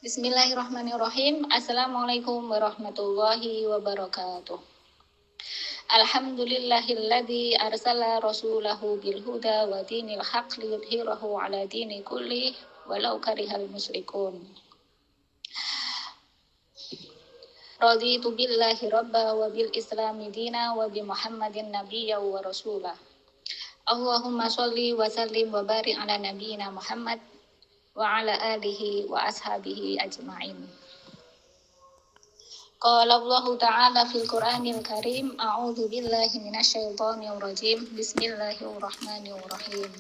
Bismillahirrahmanirrahim. Assalamualaikum warahmatullahi wabarakatuh. Alhamdulillahilladzi arsala rasulahu bil huda wa dinil haq liyudhhirahu ala dini kulli walau karihal musyrikun. Raditu billahi rabba wa bil islami dina wa bi Muhammadin nabiyya wa rasulah. Allahumma sholli wa sallim wa barik ala nabiyyina Muhammad wa ala alihi wa ashabihi ajma'in. Qala Allah Ta'ala fil Qur'anil Karim, a'udzu billahi minasyaitonir rajim. Bismillahirrahmanirrahim.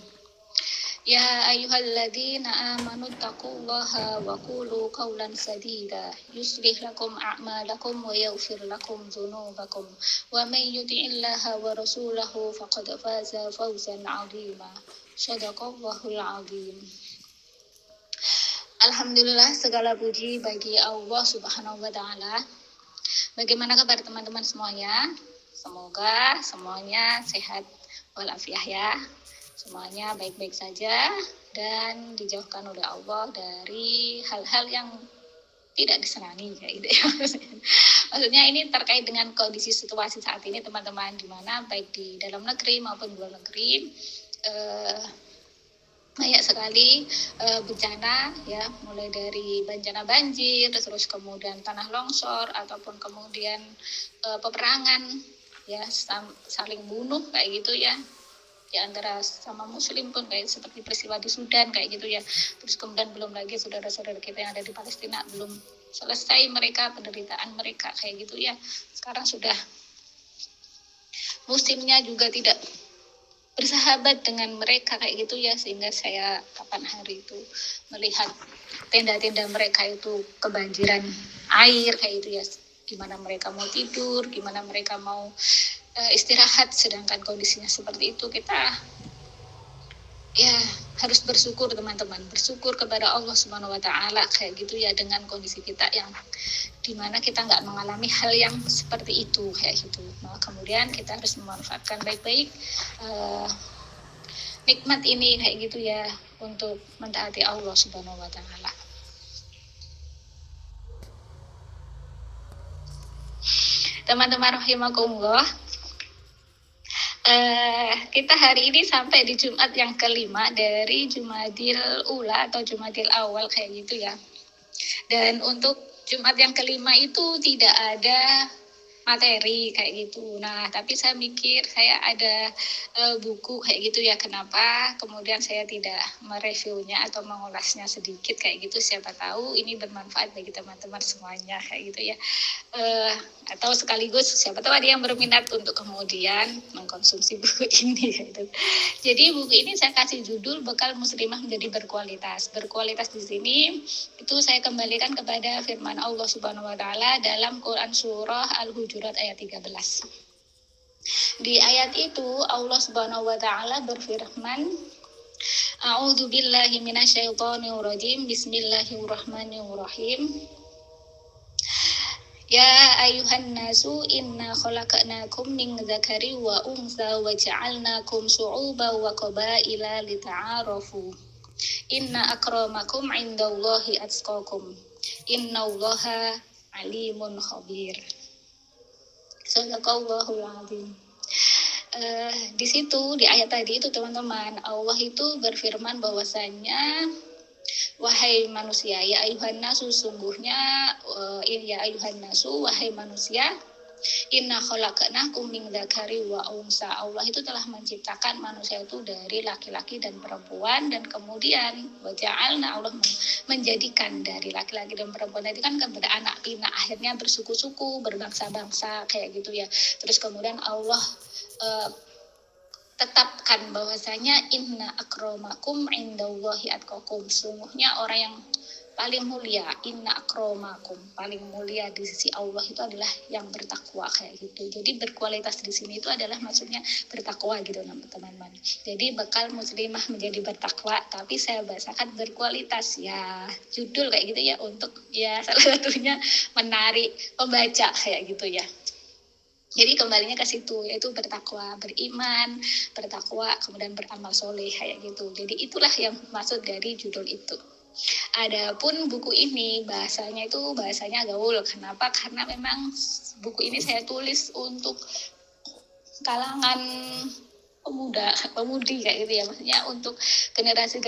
Ya ayyuhalladzina amanu taqullaha wa qulu qawlan sadida yuslih lakum a'malakum wa yaghfir lakum dzunubakum wa may yuti'illaha wa rasulahu faqad faza fawzan 'azima. Shadaqallahul 'azim. Alhamdulillah, segala puji bagi Allah Subhanahu wa Ta'ala. Bagaimana kabar teman-teman semuanya? Semoga semuanya sehat walafiat ya. Semuanya baik-baik saja dan dijauhkan oleh Allah dari hal-hal yang tidak disenangi kayak gitu ya. Maksudnya ini terkait dengan kondisi situasi saat ini teman-teman, di mana baik di dalam negeri maupun luar negeri banyak sekali bencana ya, mulai dari bencana banjir, terus kemudian tanah longsor, ataupun kemudian peperangan ya, saling bunuh kayak gitu ya, di antara sama muslim pun, kayak seperti peristiwa di Sudan kayak gitu ya. Terus kemudian belum lagi saudara-saudara kita yang ada di Palestina, belum selesai mereka penderitaan mereka kayak gitu ya. Sekarang sudah musimnya juga tidak bersahabat dengan mereka kayak gitu ya, sehingga saya kapan hari itu melihat tenda-tenda mereka itu kebanjiran air kayak gitu ya. Gimana mereka mau tidur, gimana mereka mau istirahat, sedangkan kondisinya seperti itu. Kita ya harus bersyukur teman-teman, bersyukur kepada Allah Subhanahu wa Ta'ala kayak gitu ya, dengan kondisi kita yang dimana kita nggak mengalami hal yang seperti itu kayak gitu. Nah, kemudian kita harus memanfaatkan baik-baik nikmat ini kayak gitu ya, untuk mentaati Allah Subhanahu wa Ta'ala. Teman-teman rahimakumullah, kita hari ini sampai di Jumat yang kelima dari Jumadil Ula atau Jumadil Awal kayak gitu ya. Dan untuk Jumat yang kelima itu tidak ada materi kayak gitu. Nah, tapi saya mikir saya ada buku kayak gitu ya, kenapa kemudian saya tidak mereviewnya atau mengulasnya sedikit kayak gitu, siapa tahu ini bermanfaat bagi teman-teman semuanya kayak gitu ya. Atau sekaligus siapa tahu ada yang berminat untuk kemudian mengkonsumsi buku ini gitu. Jadi buku ini saya kasih judul Bekal Muslimah Menjadi Berkualitas. Berkualitas di sini itu saya kembalikan kepada firman Allah Subhanahu wa Ta'ala dalam Quran surah Al-Hujurat ayat 13. Di ayat itu Allah Subhanahu wa Ta'ala berfirman, A'udzu billahi minasyaitonir rajim. Bismillahirrahmanirrahim. Ya ayuhan nasu inna khalaqnakum min dzakari wa untha wa ja'alnakum syu'uban wa qabaila lita'arafu. Inna akramakum 'indallahi atqakum. Innallaha alimun khabir. Shadaqallahul 'azim. Di situ di ayat tadi itu teman-teman, Allah itu berfirman bahwasanya wahai manusia, ya ayuhan nasu, sungguhnya ya ayuhan nasu, wahai manusia, inna khalaqnakum min dzakari wa unsa. Allah itu telah menciptakan manusia itu dari laki-laki dan perempuan, dan kemudian waja'alna, Allah menjadikan dari laki-laki dan perempuan itu kan beranak pinak, akhirnya bersuku-suku, berbangsa-bangsa kayak gitu ya. Terus kemudian Allah tetapkan bahwasanya inna akramakum indallahi atqakum, sungguhnya orang yang paling mulia, inna akramakum, paling mulia di sisi Allah itu adalah yang bertakwa kayak gitu. Jadi berkualitas di sini itu adalah maksudnya bertakwa gitu teman-teman. Jadi bekal muslimah menjadi bertakwa, tapi saya bahasakan berkualitas ya, judul kayak gitu ya, untuk ya salah satunya menarik pembaca kayak gitu ya. Jadi kembalinya ke situ, yaitu bertakwa, beriman, bertakwa, kemudian beramal soleh kayak gitu. Jadi itulah yang maksud dari judul itu. Adapun buku ini bahasanya gaul. Kenapa? Karena memang buku ini saya tulis untuk kalangan pemudi kayak gitu ya, maksudnya untuk generasi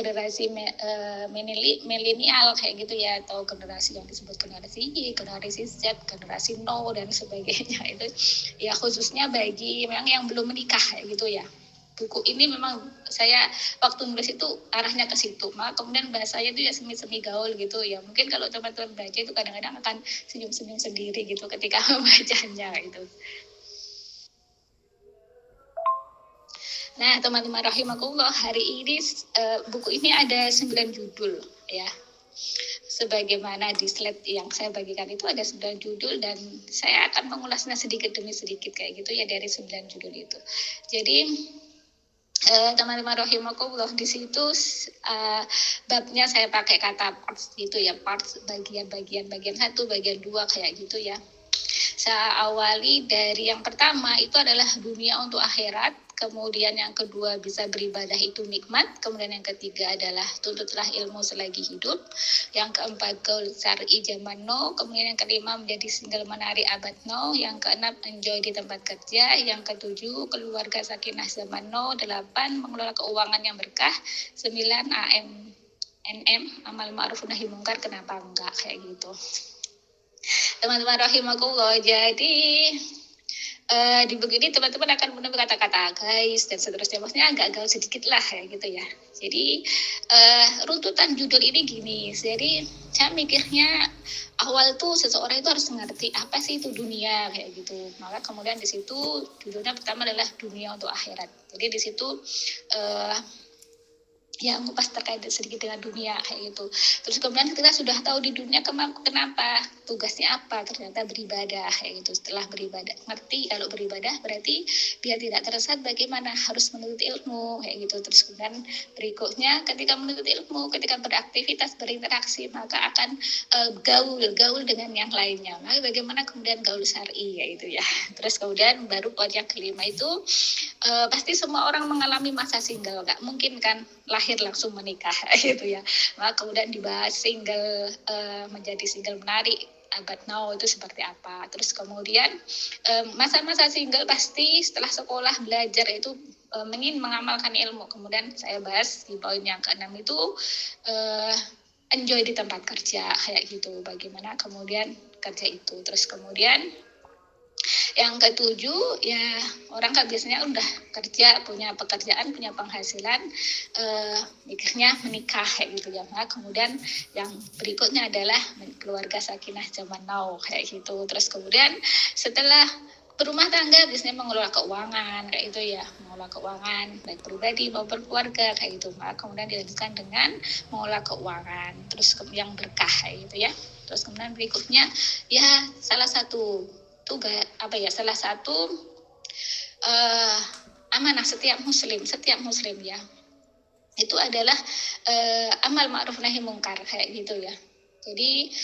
milenial kayak gitu ya, atau generasi yang disebut generasi Y, generasi Z, generasi No dan sebagainya. Itu ya khususnya bagi memang yang belum menikah kayak gitu ya. Buku ini memang saya waktu nulis itu arahnya ke situ, maka kemudian bahasanya itu ya semi gaul gitu ya. Mungkin kalau teman-teman baca itu kadang-kadang akan senyum-senyum sendiri gitu ketika membacanya gitu. Nah, teman-teman rahimakumullah, hari ini buku ini ada 9 judul ya. Sebagaimana di slide yang saya bagikan itu ada 9 judul, dan saya akan mengulasnya sedikit demi sedikit kayak gitu ya dari 9 judul itu. Jadi teman-teman rahimakumullah, di situ babnya saya pakai kata parts gitu ya, parts, bagian 1, bagian 2 kayak gitu ya. Saya awali dari yang pertama itu adalah dunia untuk akhirat, kemudian yang kedua bisa beribadah itu nikmat, kemudian yang ketiga adalah tuntutlah ilmu selagi hidup, yang keempat gaul syar'i zaman now, kemudian yang kelima menjadi single menari abad now, yang keenam enjoy di tempat kerja, yang ketujuh keluarga sakinah zaman now, 8 mengelola keuangan yang berkah, 9 AMNM amal ma'ruf nahi mungkar, kenapa enggak kayak gitu. Teman-teman rahimakumullah, jadi di buku ini teman-teman akan menemukan kata-kata guys dan seterusnya, maksudnya agak gaul sedikit lah ya gitu ya. Jadi runtutan judul ini gini, jadi saya mikirnya awal tuh seseorang itu harus mengerti apa sih itu dunia kayak gitu. Maka kemudian di situ judulnya pertama adalah dunia untuk akhirat. Jadi di situ ya ngupas terkait sedikit dengan dunia kayak gitu. Terus kemudian kita sudah tahu di dunia kenapa, tugasnya apa, ternyata beribadah kayak gitu. Setelah beribadah, ngerti kalau beribadah berarti biar tidak tersesat bagaimana harus menuntut ilmu kayak gitu. Terus kemudian berikutnya ketika menuntut ilmu, ketika beraktivitas, berinteraksi, maka akan gaul dengan yang lainnya. Maka bagaimana kemudian gaul syar'i kayak gitu ya. Terus kemudian baru poin yang kelima itu pasti semua orang mengalami masa single, nggak mungkin kan lahir langsung menikah gitu ya. Maka kemudian dibahas single, menjadi single menarik abad now itu seperti apa. Terus kemudian masa-masa single pasti setelah sekolah belajar itu ingin mengamalkan ilmu. Kemudian saya bahas di poin yang ke-6 itu enjoy di tempat kerja kayak gitu, bagaimana kemudian kerja itu. Terus kemudian yang ketujuh ya, orang kan biasanya udah kerja, punya pekerjaan, punya penghasilan, mikirnya menikah kayak gitu ya. Nah, kemudian yang berikutnya adalah keluarga sakinah zaman now kayak gitu. Terus kemudian setelah berumah tangga biasanya mengelola keuangan kayak itu ya, mengelola keuangan baik pribadi maupun keluarga kayak gitu. Nah, kemudian dilanjutkan dengan mengelola keuangan, terus yang berkah kayak gitu ya. Terus kemudian berikutnya ya salah satu amanah setiap muslim ya, itu adalah amal ma'ruf nahi mungkar kayak gitu ya. Jadi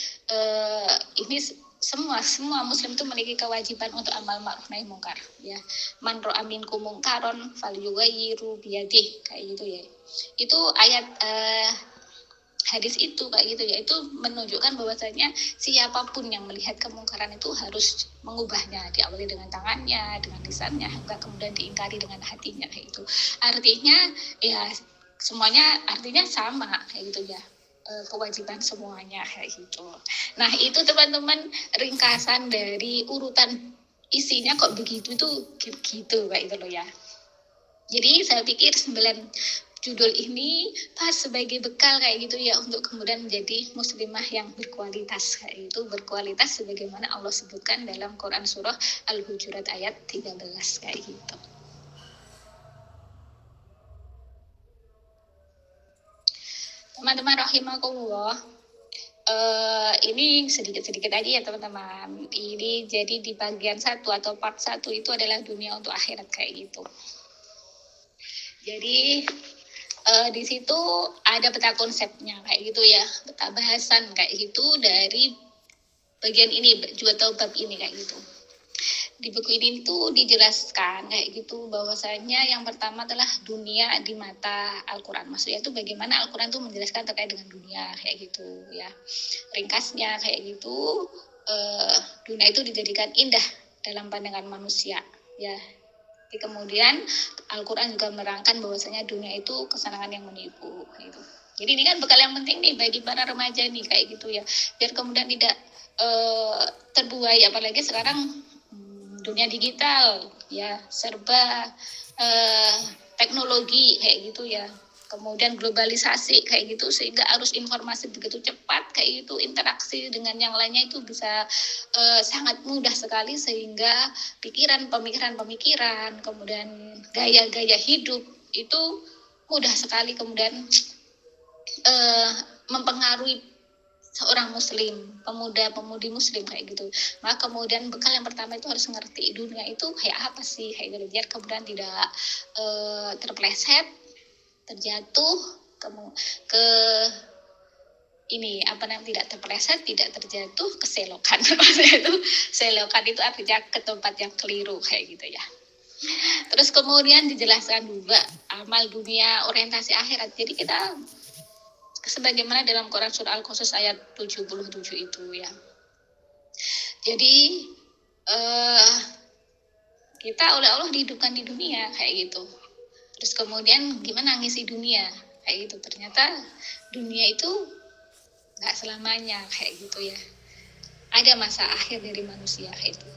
ini semua muslim itu memiliki kewajiban untuk amal ma'ruf nahi mungkar ya. Man ra'a minkum mungkaron falyughayyiru biyadihi kayak gitu ya. Itu ayat hadis itu kayak gitu ya, itu menunjukkan bahwasanya siapapun yang melihat kemungkaran itu harus mengubahnya, diawali dengan tangannya, dengan lisannya, hingga kemudian diingkari dengan hatinya kayak gitu. Artinya ya semuanya artinya sama kayak gitu ya, kewajiban semuanya kayak gitu. Nah itu teman-teman ringkasan dari urutan isinya kok begitu tuh gitu kayak itu loh ya. Jadi saya pikir 9 judul ini pas sebagai bekal kayak gitu ya, untuk kemudian menjadi muslimah yang berkualitas kayak itu, berkualitas sebagaimana Allah sebutkan dalam Quran surah Al-Hujurat ayat 13 kayak gitu. Teman-teman rahimakumullah, ini sedikit-sedikit aja ya teman-teman. Ini jadi di bagian 1 atau part 1 itu adalah dunia untuk akhirat kayak gitu. Jadi di situ ada peta konsepnya kayak gitu ya, peta bahasan kayak gitu dari bagian ini juga tahu bab ini kayak gitu. Di buku ini tuh dijelaskan kayak gitu bahwasanya yang pertama adalah dunia di mata Al-Quran. Maksudnya itu bagaimana Al-Quran tuh menjelaskan terkait dengan dunia kayak gitu ya. Ringkasnya kayak gitu, dunia itu dijadikan indah dalam pandangan manusia ya. Jadi kemudian Al-Quran juga menerangkan bahwasanya dunia itu kesenangan yang menipu gitu. Jadi ini kan bekal yang penting nih bagi para remaja nih kayak gitu ya. Biar kemudian tidak terbuai, apalagi sekarang dunia digital ya, serba teknologi kayak gitu ya, kemudian globalisasi kayak gitu, sehingga arus informasi begitu cepat kayak gitu, interaksi dengan yang lainnya itu bisa sangat mudah sekali, sehingga pemikiran, kemudian gaya-gaya hidup itu mudah sekali kemudian mempengaruhi seorang muslim, pemuda-pemudi muslim kayak gitu. Maka kemudian bekal yang pertama itu harus ngerti dunia itu kayak apa sih kayak gitu, biar kemudian tidak terpleset, terjatuh ke ini apa namanya, tidak terpleset, tidak terjatuh ke selokan. Maksudnya itu selokan itu artinya ke tempat yang keliru kayak gitu ya. Terus kemudian dijelaskan juga amal dunia, orientasi akhirat. Jadi kita sebagaimana dalam Quran surah Al-Qasas ayat 77 itu ya. Jadi kita oleh Allah dihidupkan di dunia kayak gitu. Terus kemudian gimana ngisi dunia kayak gitu. Ternyata dunia itu nggak selamanya kayak gitu ya. Ada masa akhir dari manusia kayak itu.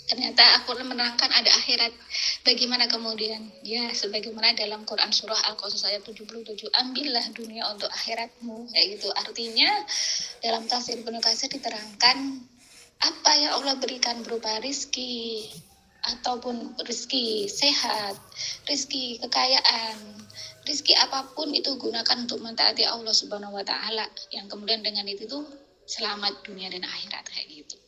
Ternyata Al-Quran menerangkan ada akhirat. Bagaimana kemudian? Ya, sebagaimana dalam Quran surah Al-Qasas ayat 77, ambillah dunia untuk akhiratmu. Kayak gitu. Artinya dalam tafsir Ibnu Katsir diterangkan apa yang Allah berikan berupa rizki, ataupun rizki sehat, rizki kekayaan, rizki apapun itu gunakan untuk mentaati Allah Subhanahu wa Ta'ala, yang kemudian dengan itu tuh selamat dunia dan akhirat kayak gitu.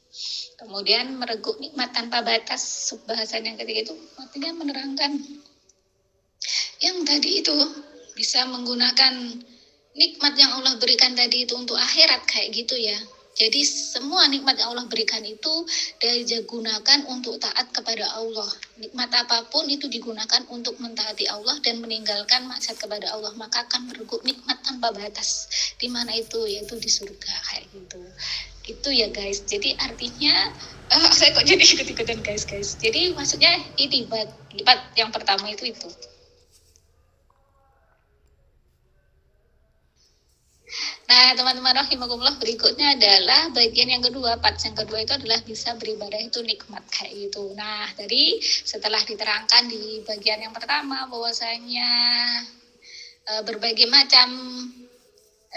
Kemudian mereguk nikmat tanpa batas, bahasan yang ketiga itu artinya menerangkan yang tadi itu bisa menggunakan nikmat yang Allah berikan tadi itu untuk akhirat kayak gitu ya. Jadi semua nikmat yang Allah berikan itu digunakan untuk taat kepada Allah. Nikmat apapun itu digunakan untuk mentaati Allah dan meninggalkan maksiat kepada Allah, maka akan mereguk nikmat tanpa batas. Di mana itu? Yaitu di surga kayak gitu. Gitu ya guys. Jadi artinya saya kok jadi ikut-ikutan guys. Jadi maksudnya ini lipat yang pertama itu. Nah, teman-teman rahimakumullah, berikutnya adalah bagian yang kedua. Part yang kedua itu adalah bisa beribadah itu nikmat kayak gitu. Nah, tadi setelah diterangkan di bagian yang pertama bahwasanya berbagai macam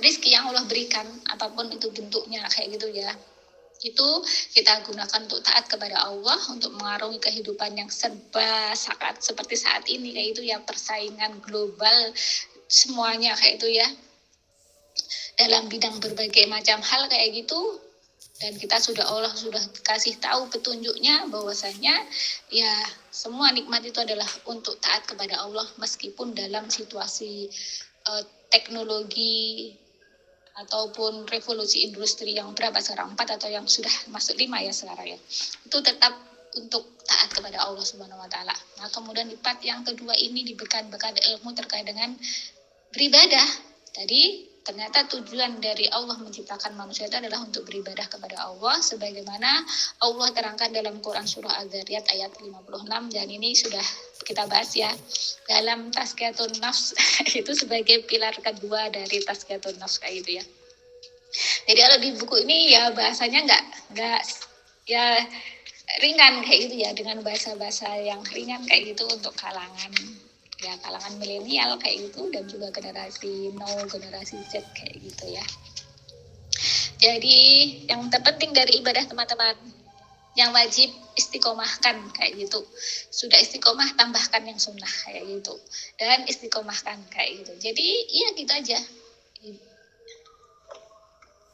rizki yang Allah berikan, apapun itu bentuknya kayak gitu ya, itu kita gunakan untuk taat kepada Allah, untuk mengarungi kehidupan yang serba sangat seperti saat ini kayak itu ya, persaingan global semuanya kayak itu ya, dalam bidang berbagai macam hal kayak gitu. Dan kita Allah sudah kasih tahu petunjuknya bahwasanya ya semua nikmat itu adalah untuk taat kepada Allah, meskipun dalam situasi teknologi ataupun revolusi industri yang berapa sekarang, 4 atau yang sudah masuk 5 ya sekarang ya, itu tetap untuk taat kepada Allah Subhanahu wa Ta'ala. Nah, kemudian di part yang kedua ini diberikan bekal ilmu terkait dengan beribadah. Tadi ternyata tujuan dari Allah menciptakan manusia itu adalah untuk beribadah kepada Allah, sebagaimana Allah terangkan dalam Quran surah Az-Zariyat ayat 56, dan ini sudah kita bahas ya dalam Tazkiyatun Nafs itu sebagai pilar kedua dari Tazkiyatun Nafs kayak gitu ya. Jadi kalau di buku ini ya bahasanya nggak ya ringan kayak gitu ya, dengan bahasa-bahasa yang ringan kayak gitu untuk kalangan milenial kayak gitu, dan juga generasi now, generasi Z kayak gitu ya. Jadi yang terpenting dari ibadah teman-teman yang wajib istiqomahkan kayak gitu. Sudah istiqomah, tambahkan yang sunnah kayak gitu, dan istiqomahkan kayak gitu. Jadi iya gitu aja.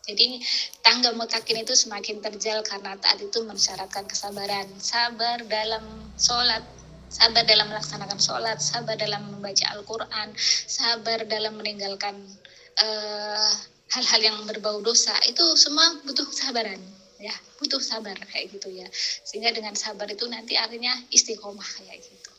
Jadi tangga mutakin itu semakin terjal karena taat itu mensyaratkan kesabaran, sabar dalam sholat, sabar dalam melaksanakan sholat, sabar dalam membaca Al-Quran, sabar dalam meninggalkan hal-hal yang berbau dosa. Itu semua butuh kesabaran. ya, butuh sabar kayak gitu ya. Sehingga dengan sabar itu nanti akhirnya istiqomah kayak gitu.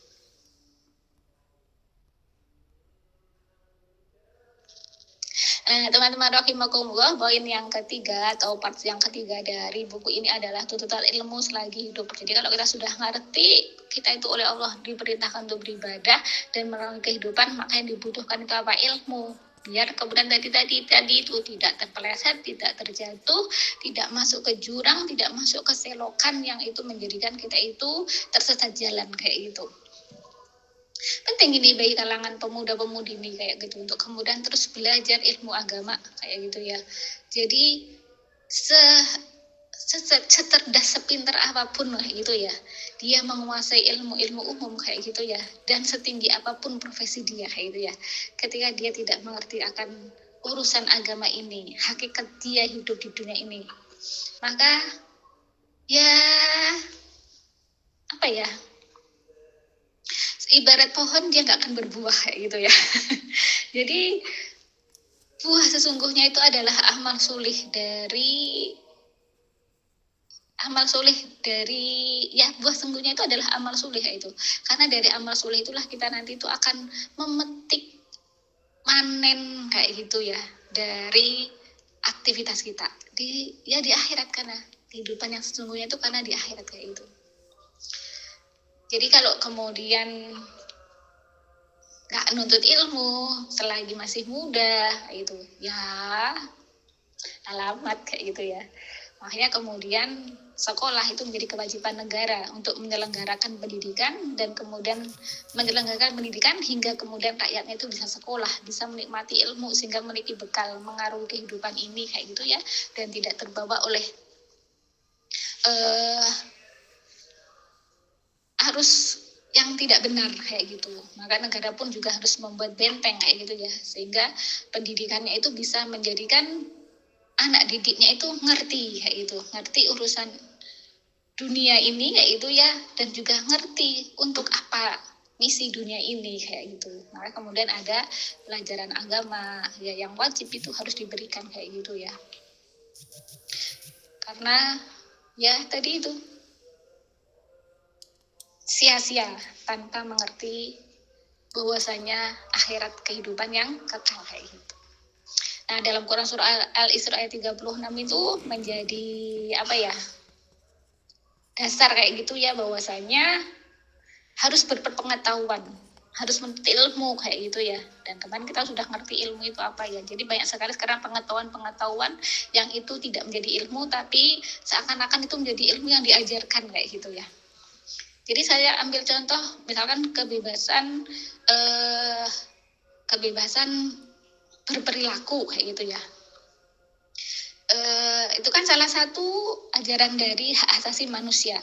Nah, teman-teman rahimakumullah, poin yang ketiga atau part yang ketiga dari buku ini adalah tuntutan ilmu selagi hidup. Jadi kalau kita sudah ngerti, kita itu oleh Allah diperintahkan untuk beribadah dan melalui kehidupan, maka yang dibutuhkan itu apa? Ilmu. Biar kemudian tadi itu tidak terpeleset, tidak terjatuh, tidak masuk ke jurang, tidak masuk ke selokan yang itu menjadikan kita itu tersesat jalan kayak gitu. Penting ini bagi kalangan pemuda-pemudi ini kayak gitu untuk kemudian terus belajar ilmu agama kayak gitu ya. Jadi secerdas sepintar apapun lah gitu ya, dia menguasai ilmu-ilmu umum kayak gitu ya, dan setinggi apapun profesi dia kayak gitu ya, ketika dia tidak mengerti akan urusan agama ini, hakikat dia hidup di dunia ini, maka ya apa ya, ibarat pohon dia nggak akan berbuah kayak gitu ya. Jadi buah sesungguhnya itu adalah amal soleh dari ya, buah sesungguhnya itu adalah amal soleh itu. Karena dari amal soleh itulah kita nanti itu akan memetik panen kayak gitu ya dari aktivitas kita di akhirat, karena kehidupan yang sesungguhnya itu karena di akhirat kayak itu. Jadi kalau kemudian nggak nuntut ilmu selagi masih muda itu ya alamat kayak gitu ya. Makanya kemudian sekolah itu menjadi kewajiban negara untuk menyelenggarakan pendidikan, dan kemudian menyelenggarakan pendidikan hingga kemudian rakyatnya itu bisa sekolah, bisa menikmati ilmu sehingga memiliki bekal mengarungi kehidupan ini kayak gitu ya, dan tidak terbawa oleh arus yang tidak benar kayak gitu. Maka negara pun juga harus membuat benteng kayak gitu ya, sehingga pendidikannya itu bisa menjadikan anak didiknya itu ngerti kayak gitu, ngerti urusan dunia ini kayak gitu ya, dan juga ngerti untuk apa misi dunia ini kayak gitu. Maka kemudian ada pelajaran agama ya yang wajib itu harus diberikan kayak gitu ya. Karena ya tadi itu sia-sia tanpa mengerti bahwasanya akhirat kehidupan yang kekal kayak gitu. Nah, dalam Quran surah Al-Isra ayat 36 itu menjadi apa ya? Dasar kayak gitu ya, bahwasanya harus berpengetahuan, harus menuntut ilmu kayak gitu ya. Dan kemarin kita sudah ngerti ilmu itu apa ya. Jadi banyak sekali sekarang pengetahuan yang itu tidak menjadi ilmu, tapi seakan-akan itu menjadi ilmu yang diajarkan kayak gitu ya. Jadi saya ambil contoh misalkan kebebasan berperilaku kayak gitu ya. Itu kan salah satu ajaran dari hak asasi manusia.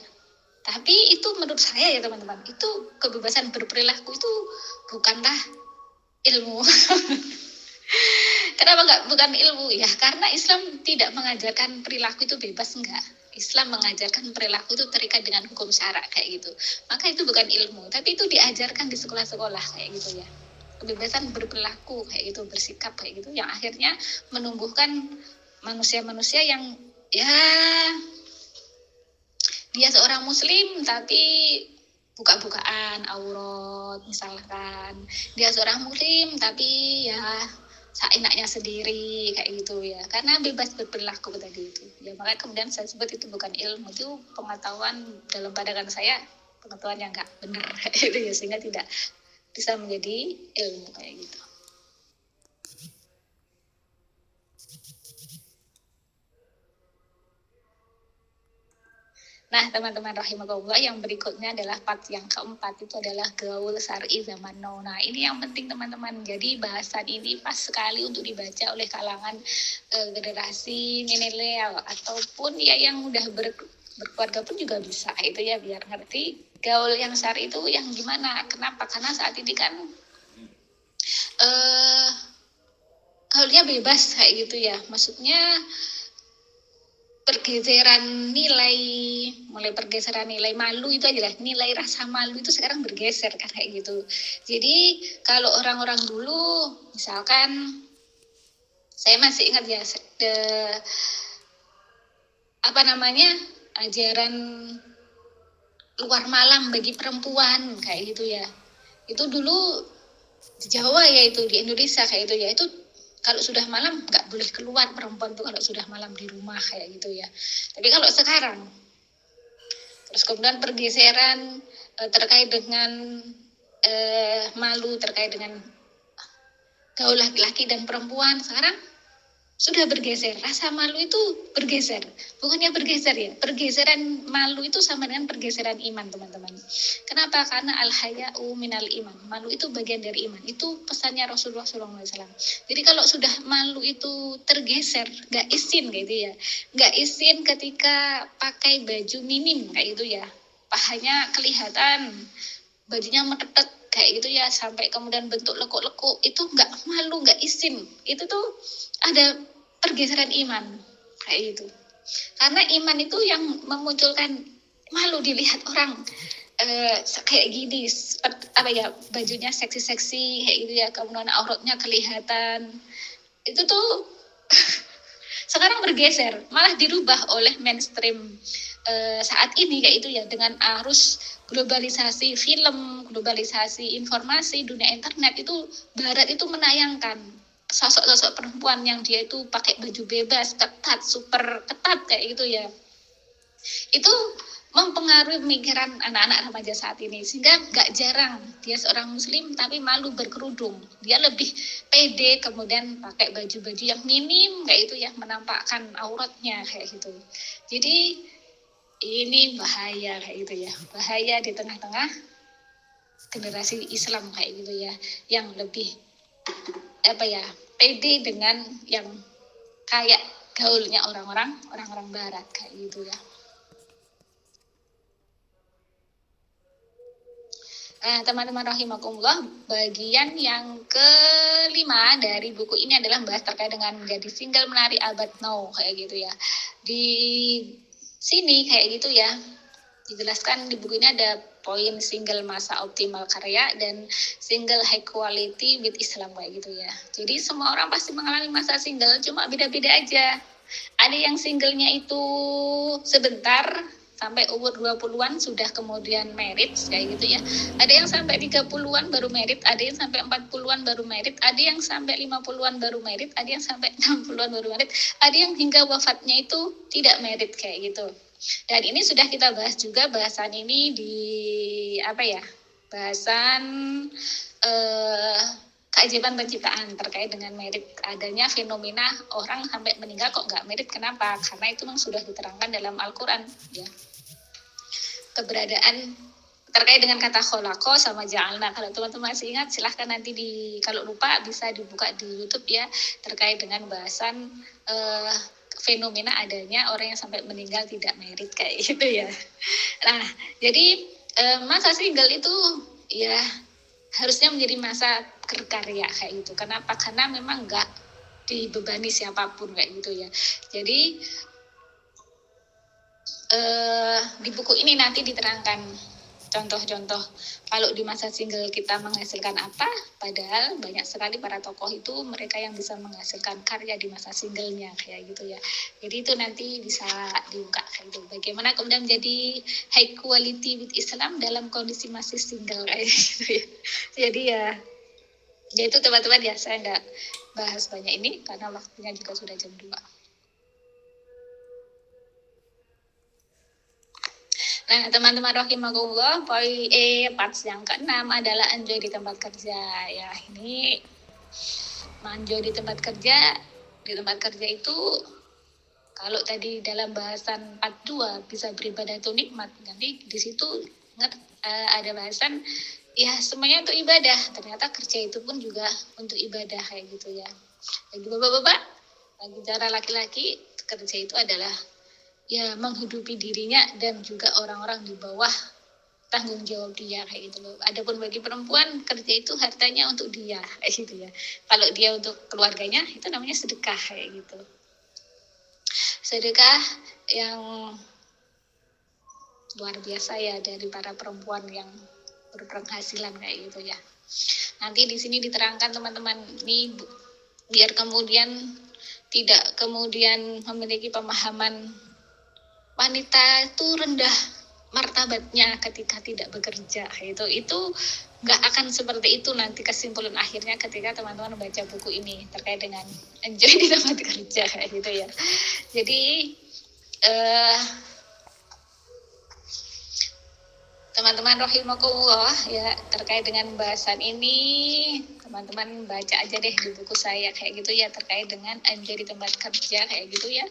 Tapi itu menurut saya ya teman-teman, itu kebebasan berperilaku itu bukanlah ilmu. Kenapa bukan ilmu? Ya karena Islam tidak mengajarkan perilaku itu bebas, enggak. Islam mengajarkan perilaku itu terikat dengan hukum syarak kayak gitu. Maka itu bukan ilmu, tapi itu diajarkan di sekolah-sekolah kayak gitu ya. Kebebasan berperilaku kayak gitu, bersikap kayak gitu, yang akhirnya menumbuhkan manusia-manusia yang ya dia seorang muslim tapi buka-bukaan aurat misalkan, dia seorang muslim tapi ya seenaknya sendiri kayak gitu ya, karena bebas berperilaku tadi itu ya. Makanya kemudian saya sebut itu bukan ilmu, itu pengetahuan dalam pandangan saya, pengetahuan yang nggak benar kayak gitu ya, sehingga tidak bisa menjadi ilmu kayak gitu. Nah, teman-teman rahimakumullah, yang berikutnya adalah part yang keempat, itu adalah gaul syar'i zaman now. Nah, ini yang penting teman-teman. Jadi bahasan ini pas sekali untuk dibaca oleh kalangan generasi milenial ataupun ya yang udah berkeluarga pun juga bisa itu ya, biar ngerti gaul yang syar'i itu yang gimana. Kenapa? Karena saat ini kan gaulnya bebas kayak gitu ya. Maksudnya pergeseran nilai malu itu aja lah, nilai rasa malu itu sekarang bergeser kan kayak gitu. Jadi kalau orang-orang dulu misalkan saya masih ingat ya, ajaran luar malam bagi perempuan kayak gitu ya. Itu dulu di Jawa ya, itu di Indonesia kayak gitu ya, itu kalau sudah malam nggak boleh keluar perempuan tuh kalau sudah malam di rumah kayak gitu ya. Tapi kalau sekarang terus kemudian pergeseran terkait dengan malu terkait dengan gaul laki-laki dan perempuan sekarang sudah bergeser, rasa malu itu bergeser, bukannya bergeser ya, pergeseran malu itu sama dengan pergeseran iman teman-teman. Kenapa? Karena al-haya'u minal iman, malu itu bagian dari iman, itu pesannya Rasulullah SAW. Jadi kalau sudah malu itu tergeser, gak izin gitu ya, gak izin ketika pakai baju minim kayak gitu ya, pahanya kelihatan, bajunya metetek kayak gitu ya, sampai kemudian bentuk lekuk-lekuk, itu nggak malu, nggak izin, itu tuh ada pergeseran iman kayak gitu. Karena iman itu yang memunculkan malu dilihat orang kayak gini, bajunya seksi-seksi kayak gitu ya, kemudian auratnya kelihatan, itu tuh sekarang bergeser, malah dirubah oleh mainstream saat ini kayak itu ya, dengan arus globalisasi film, globalisasi informasi, dunia internet, itu Barat itu menayangkan sosok-sosok perempuan yang dia itu pakai baju bebas, ketat, super ketat kayak gitu ya. Itu mempengaruhi pemikiran anak-anak remaja saat ini, sehingga gak jarang dia seorang muslim tapi malu berkerudung, dia lebih pede kemudian pakai baju-baju yang minim kayak itu ya, menampakkan auratnya kayak gitu. Jadi ini bahaya kayak gitu ya, bahaya di tengah-tengah generasi Islam kayak gitu ya, yang lebih pede dengan yang kayak gaulnya orang-orang Barat kayak gitu ya. Teman-teman rahimakumullah, bagian yang kelima dari buku ini adalah membahas terkait dengan menjadi single menari abad now kayak gitu ya. Di sini kayak gitu ya, dijelaskan di buku ini ada poin single masa optimal karya dan single high quality with Islam kayak gitu ya. Jadi semua orang pasti mengalami masa single, cuma beda-beda aja. Ada yang singlenya itu sebentar, sampai umur 20-an sudah kemudian married kayak gitu ya. Ada yang sampai 30-an baru married, ada yang sampai 40-an baru married, ada yang sampai 50-an baru married, ada yang sampai 60-an baru married, ada yang hingga wafatnya itu tidak married kayak gitu. Dan ini sudah kita bahas juga, bahasan ini di bahasan keajaiban penciptaan terkait dengan merit, adanya fenomena orang sampai meninggal kok nggak merit. Kenapa? Karena itu memang sudah diterangkan dalam Al-Quran ya, keberadaan terkait dengan kata kholako sama ja'alna. Kalau teman-teman masih ingat, silahkan nanti kalau lupa bisa dibuka di YouTube ya, terkait dengan bahasan fenomena adanya orang yang sampai meninggal tidak merit kayak gitu ya. Nah, jadi masa single itu ya harusnya menjadi masa berkarya kayak gitu. Kenapa? Karena memang nggak dibebani siapapun kayak gitu ya. Jadi di buku ini nanti diterangkan contoh-contoh kalau di masa single kita menghasilkan apa, padahal banyak sekali para tokoh itu mereka yang bisa menghasilkan karya di masa singlenya kayak gitu ya. Jadi itu nanti bisa dibuka kayak gitu. Bagaimana kemudian menjadi high quality with Islam dalam kondisi masih single kayak gitu ya. Jadi ya itu teman-teman ya, saya nggak bahas banyak ini karena waktunya juga sudah jam 2. Nah, teman-teman rahimakumullah, poin parts yang ke-6 adalah enjoy di tempat kerja. Ya, ini enjoy di tempat kerja. Di tempat kerja itu kalau tadi dalam bahasan part 2 bisa beribadah itu nikmat. Nanti di situ ada bahasan ya semuanya untuk ibadah. Ternyata kerja itu pun juga untuk ibadah kayak gitu ya. Bagi bapak-bapak, bagi cara laki-laki, kerja itu adalah ya menghidupi dirinya dan juga orang-orang di bawah tanggung jawab dia kayak gitu loh. Adapun bagi perempuan, kerja itu hartanya untuk dia kayak gitu ya. Kalau dia untuk keluarganya, itu namanya sedekah kayak gitu. Sedekah yang luar biasa ya dari para perempuan yang berpenghasilan kayak gitu ya. Nanti di sini diterangkan teman-teman, ini biar kemudian tidak kemudian memiliki pemahaman wanita itu rendah martabatnya ketika tidak bekerja. Itu nggak akan seperti itu nanti kesimpulan akhirnya ketika teman-teman membaca buku ini terkait dengan enjoy di tempat kerja kayak gitu ya. Jadi teman-teman rahimakumullah ya, terkait dengan bahasan ini teman-teman baca aja deh di buku saya kayak gitu ya, terkait dengan enjoy di tempat kerja kayak gitu ya,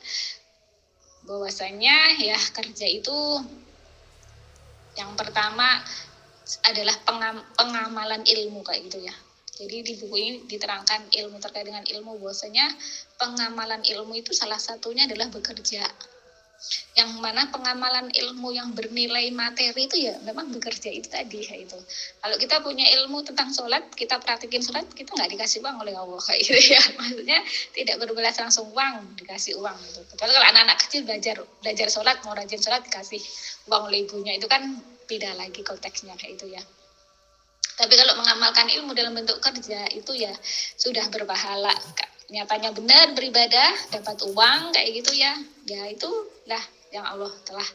bahwasanya ya kerja itu yang pertama adalah pengamalan ilmu kayak gitu ya. Jadi di buku ini diterangkan ilmu terkait dengan ilmu, bahwasanya pengamalan ilmu itu salah satunya adalah bekerja. Yang mana pengamalan ilmu yang bernilai materi itu ya memang bekerja itu tadi kayak itu. Kalau kita punya ilmu tentang sholat, kita praktikin sholat, kita nggak dikasih uang oleh Allah kayak gitu ya. Maksudnya tidak berbelas langsung uang, dikasih uang gitu. Kecuali kalau anak-anak kecil belajar sholat, mau rajin sholat dikasih uang oleh ibunya, itu kan beda lagi konteksnya kayak itu ya. Tapi kalau mengamalkan ilmu dalam bentuk kerja itu ya sudah berpahala. Nyatanya benar beribadah, dapat uang kayak gitu ya. Ya itu lah yang Allah telah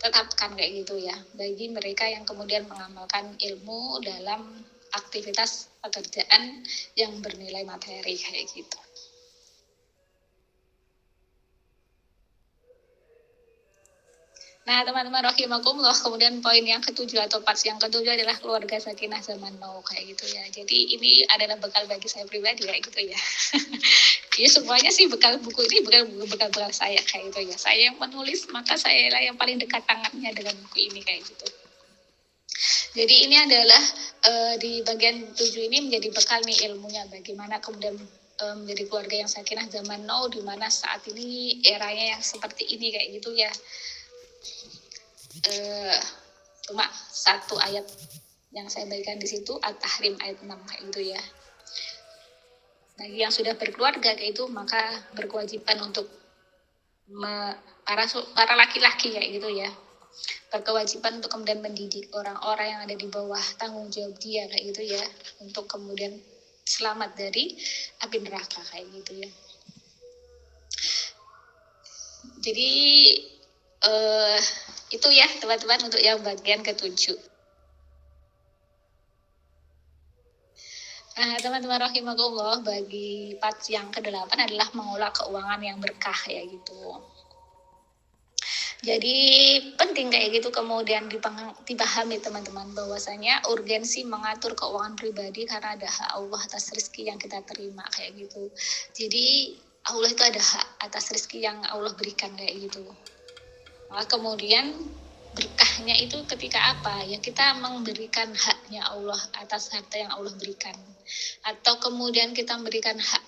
tetapkan kayak gitu ya. Bagi mereka yang kemudian mengamalkan ilmu dalam aktivitas pekerjaan yang bernilai materi kayak gitu. Nah, teman-teman rahimakumullah, kemudian poin yang ketujuh atau parts yang ketujuh adalah keluarga sakinah zaman now kayak gitu ya. Jadi ini adalah bekal bagi saya pribadi kayak gitu ya. Ya semuanya sih bekal buku ini bekal saya kayak gitu ya. Saya yang menulis, maka saya lah yang paling dekat tangannya dengan buku ini kayak gitu. Jadi ini adalah di bagian 7 ini menjadi bekal nih ilmunya, bagaimana kemudian menjadi keluarga yang sakinah zaman now, di mana saat ini eranya yang seperti ini kayak gitu ya. Cuma satu ayat yang saya bagikan di situ, At-Tahrim ayat 6 kayak gitu ya. Bagi yang sudah berkeluarga kayak itu, maka berkewajiban untuk para laki-laki kayak gitu ya, berkewajiban untuk kemudian mendidik orang-orang yang ada di bawah tanggung jawab dia kayak gitu ya, untuk kemudian selamat dari api neraka kayak gitu ya. Jadi itu ya teman-teman untuk yang bagian ketujuh. Nah, teman-teman rahimakumullah, bagi part yang ke-8 adalah mengolah keuangan yang berkah ya gitu. Jadi penting kayak gitu kemudian dipahami teman-teman, bahwasanya urgensi mengatur keuangan pribadi karena ada hak Allah atas rezeki yang kita terima kayak gitu. Jadi Allah itu ada hak atas rezeki yang Allah berikan kayak gitu. Maka kemudian berkahnya itu ketika apa? Ya kita memberikan haknya Allah atas harta yang Allah berikan. Atau kemudian kita memberikan hak,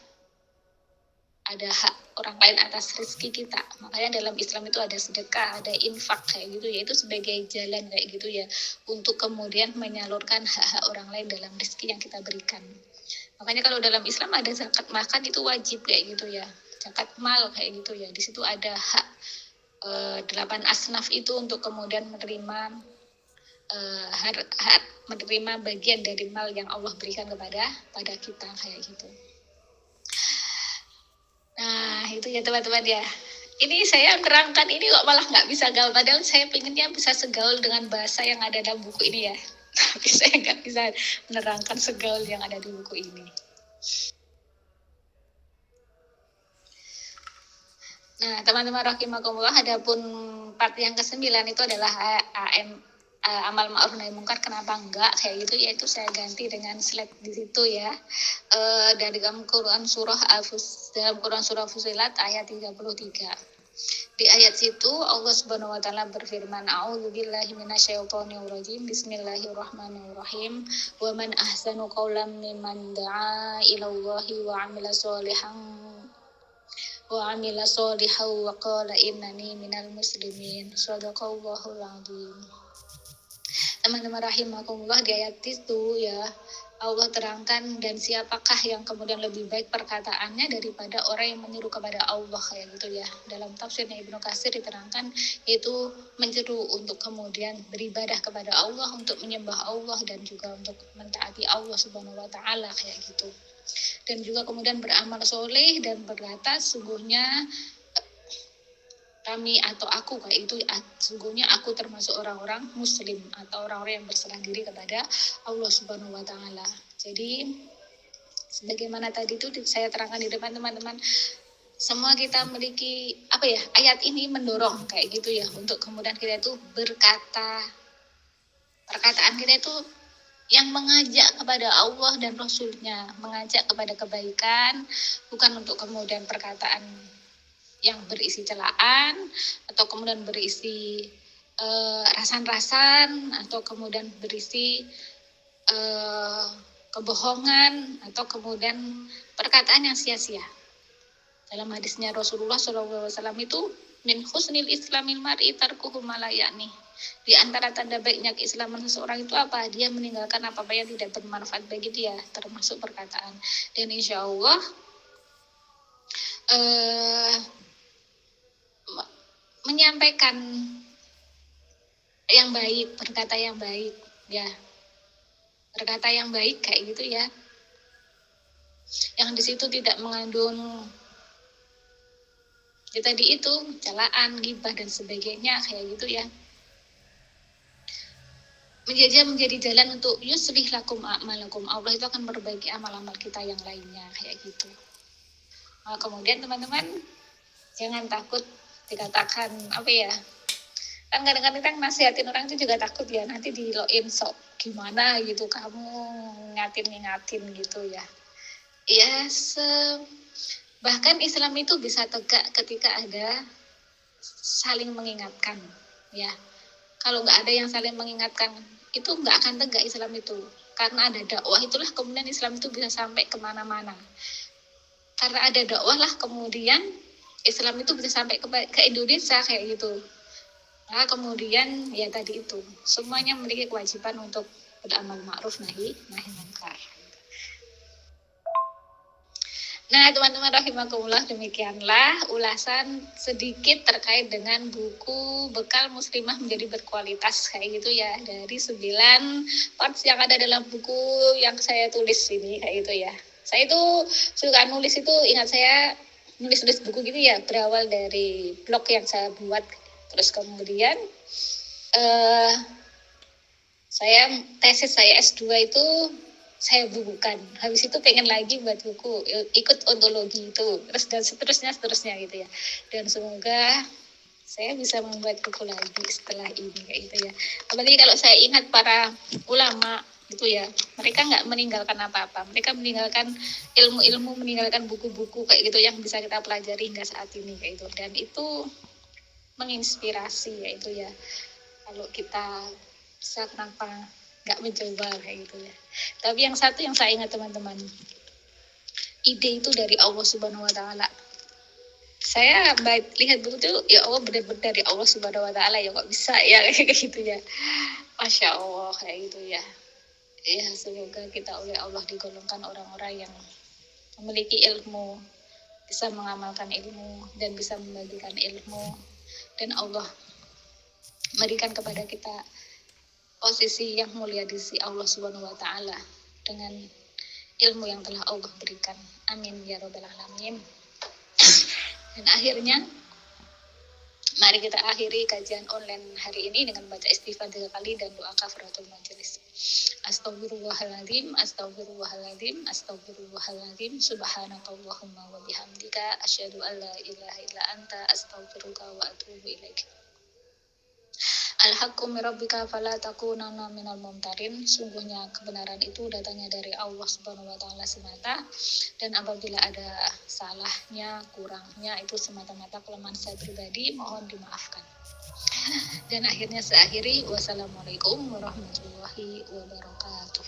ada hak orang lain atas rezeki kita. Makanya dalam Islam itu ada sedekah, ada infak kayak gitu ya. Itu sebagai jalan kayak gitu ya, untuk kemudian menyalurkan hak-hak orang lain dalam rezeki yang kita berikan. Makanya kalau dalam Islam ada zakat makan, itu wajib kayak gitu ya. Zakat mal kayak gitu ya. Di situ ada hak 8 asnaf itu untuk kemudian menerima menerima bagian dari mal yang Allah berikan kepada kita kayak gitu. Nah itu ya teman-teman ya. Ini saya menerangkan ini kok malah nggak bisa gaul, padahal saya pengennya bisa segaul dengan bahasa yang ada dalam buku ini ya. Tapi saya nggak bisa menerangkan segaul yang ada di buku ini. Nah, teman-teman rahimakumullah, adapun part yang ke-9 itu adalah amal ma'ruf nahi mungkar. Kenapa enggak kayak gitu, yaitu saya ganti dengan slide di situ ya. Dari dalam Quran surah Fussilat ayat 33. Di ayat situ Allah Subhanahu wa taala berfirman, A'udzubillahi minasyaitonirrajim. Bismillahirrahmanirrahim. Wa man ahsanu qawlan mimman da'a ila Allahi wa 'amila sholihan wa qala innani minal muslimin. Shadaqallahul azim. Teman-teman rahimakumullah, di ayat itu ya Allah terangkan, dan siapakah yang kemudian lebih baik perkataannya daripada orang yang menyeru kepada Allah kayak gitu ya. Dalam tafsirnya Ibnu Katsir diterangkan, itu menyeru untuk kemudian beribadah kepada Allah, untuk menyembah Allah, dan juga untuk mentaati Allah Subhanahu wa taala kayak gitu. Dan juga kemudian beramal soleh dan berkata, sungguhnya kami atau aku kayak itu, sungguhnya aku termasuk orang-orang muslim atau orang-orang yang berserah diri kepada Allah Subhanahu wa taala. Jadi sebagaimana tadi itu saya terangkan di depan teman-teman, semua kita memiliki ayat ini mendorong kayak gitu ya, untuk kemudian kita itu berkata, perkataan kita itu yang mengajak kepada Allah dan Rasulnya, mengajak kepada kebaikan, bukan untuk kemudian perkataan yang berisi celaan atau kemudian berisi rasan-rasan atau kemudian berisi kebohongan atau kemudian perkataan yang sia-sia. Dalam hadisnya Rasulullah SAW itu, min husnil islamil mar'i tarkuhu ma la ya'ni. Di antara tanda baiknya keislaman seseorang itu apa? Dia meninggalkan apa-apa yang tidak bermanfaat bagi dia, termasuk perkataan. Dan insya Allah menyampaikan yang baik, berkata yang baik, ya, berkata yang baik kayak gitu ya, yang di situ tidak mengandung ya tadi itu celaan, ghibah dan sebagainya kayak gitu ya. Menjadi jalan untuk yuslih lakum a'malakum. Allah itu akan memperbaiki amal-amal kita yang lainnya kayak gitu. Nah, kemudian teman-teman jangan takut dikatakan kan kadang-kadang kita nasihatin orang itu juga takut ya, nanti diloin sok gimana gitu, kamu ngingatin gitu ya. Ya, bahkan Islam itu bisa tegak ketika ada saling mengingatkan ya. Kalau nggak ada yang saling mengingatkan, itu nggak akan tegak Islam itu. Karena ada dakwah, itulah kemudian Islam itu bisa sampai kemana-mana. Karena ada dakwah lah kemudian Islam itu bisa sampai ke Indonesia kayak gitu. Nah kemudian ya tadi itu, semuanya memiliki kewajiban untuk beramal ma'ruf nahi munkar. Nah teman-teman rahimakumullah, demikianlah ulasan sedikit terkait dengan buku Bekal Muslimah Menjadi Berkualitas kayak gitu ya, dari 9 parts yang ada dalam buku yang saya tulis ini kayak gitu ya. Saya itu suka nulis itu, ingat saya nulis buku gitu ya, berawal dari blog yang saya buat. Terus kemudian tesis saya S2 itu saya bukukan. Habis itu pengen lagi buat buku, ikut ontologi itu, terus dan seterusnya gitu ya. Dan semoga saya bisa membuat buku lagi setelah ini kayak gitu ya. Apalagi kalau saya ingat para ulama gitu ya, mereka nggak meninggalkan apa-apa, mereka meninggalkan ilmu-ilmu, meninggalkan buku-buku kayak gitu yang bisa kita pelajari hingga saat ini kayak gitu. Dan itu menginspirasi kayak gitu ya. Kalau kita bisa, kenapa nggak mencoba kayak gitu ya. Tapi yang satu yang saya ingat teman-teman, ide itu dari Allah Subhanahu wa taala. Saya lihat buku itu, ya Allah, benar-benar dari Allah Subhanahu wa taala ya, kok bisa ya kayak gitu ya. Masya Allah kayak gitu ya. Ya semoga kita oleh Allah digolongkan orang-orang yang memiliki ilmu, bisa mengamalkan ilmu dan bisa membagikan ilmu, dan Allah memberikan kepada kita posisi yang mulia di sisi Allah Subhanahu wa taala dengan ilmu yang telah Allah berikan. Amin ya rabbal alamin. Dan akhirnya mari kita akhiri kajian online hari ini dengan baca istighfar 3 kali dan doa kafaratul majelis. Astaghfirullahaladzim, astaghfirullahaladzim, astaghfirullahaladzim, subhanakallahumma wa bihamdika, asyhadu an la ilaha illa anta, astaghfiruka wa atubu ilaik. Al-haqqu min rabbika fala takunanna minal mumtarin. Sungguhnya kebenaran itu datangnya dari Allah Subhanahu wa taala semata, dan apabila ada salahnya, kurangnya, itu semata-mata kelemahan saya pribadi, mohon dimaafkan. Dan akhirnya saya akhiri, wassalamualaikum warahmatullahi wabarakatuh.